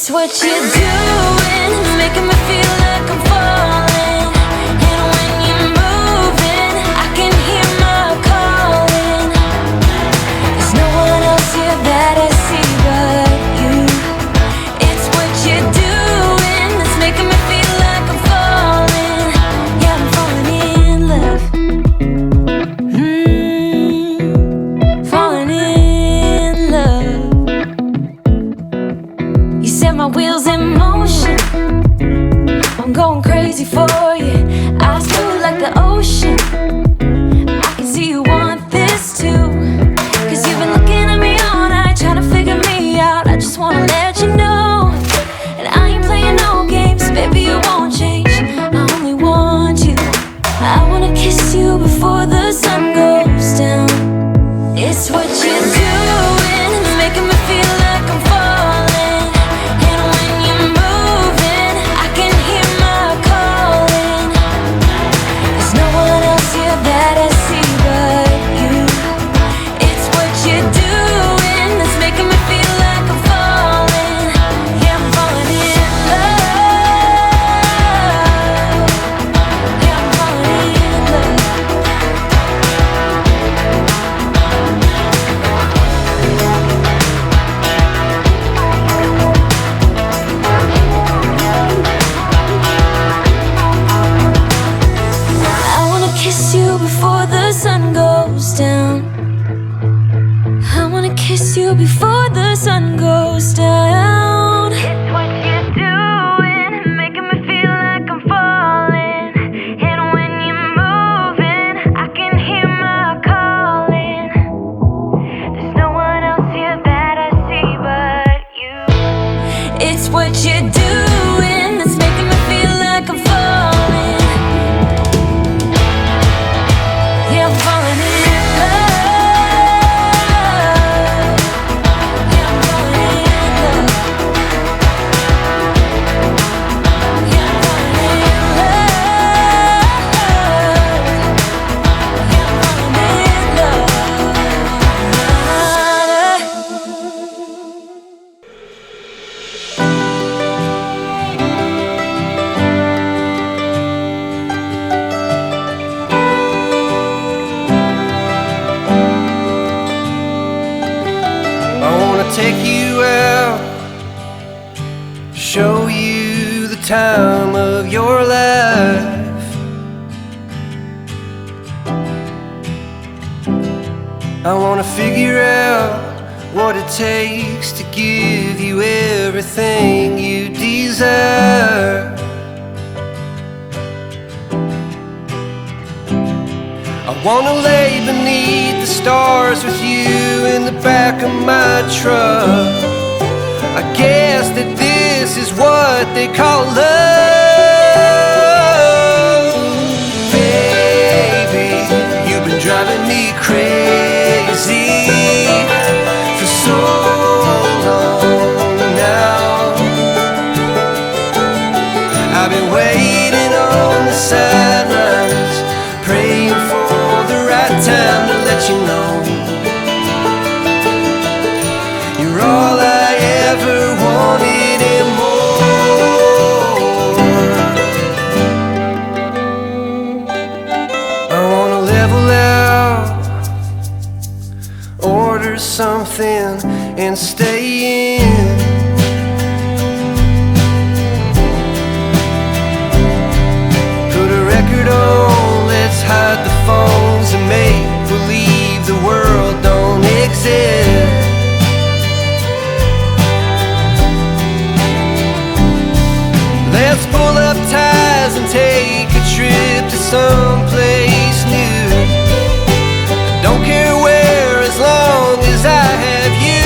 It's what you're doing, making me feel like I'm falling. And when you're moving, I can hear my calling. There's no one else here that I see but you. It's what you're doing that's making me feel like I'm falling. Yeah, I'm falling in love. Falling in love. You set my wheels in motion. I'm going crazy for you. Eyes blue like the ocean. I can see you want this too. Cause you've been looking at me all night, trying to figure me out. I just wanna let you know, and I ain't playing no games. Baby, you won't change, I only want you. I wanna kiss you before the sun goes down. It's what you're doing, making me feel like I'm falling. And when you're moving, I can hear my calling. There's no one else here that I see but you. It's what you're doing that's making me feel like I'm falling. Yeah, I'm falling in love. Yeah, I'm falling in love. I wanna kiss you before the sun goes down. I wanna kiss you before the sun goes down. It's what you're doing, making me feel like I'm falling. And when you're moving, I can hear my calling. There's no one else here that I see but you. It's what you're doing that's making me feel like I'm falling. Yeah, I'm falling in love. Yeah, I'm falling in love. Yeah, I'm falling in love. Yeah, I'm falling in love. I wanna take you out, show you the time of your life. I wanna figure out what it takes to give you everything you desire. I wanna lay beneath the stars with you in the back of my truck. I guess that this is what they call love. Baby, you've been driving me crazy for so long now. I've been waiting on the sidelines, praying for the right time to let you know you're all I ever wanted and more. I wanna level out, order something and stay in. Put a record on, let's hide the phones and make believe the world don't exist. Let's pull up ties and take a trip to someplace new. Don't care where, as long as I have you.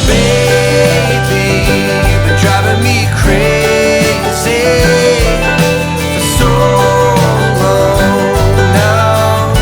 Baby, you've been driving me crazy for so long now.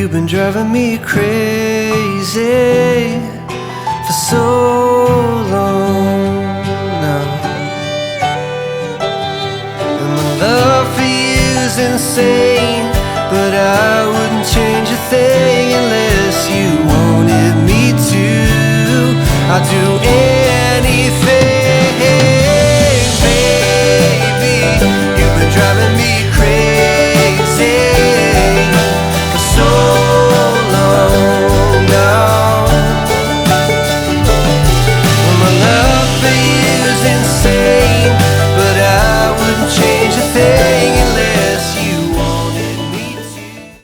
you've been driving me crazy for so long now. And my love for you's insane, but I wouldn't change a thing unless you wanted me to. I'd do anything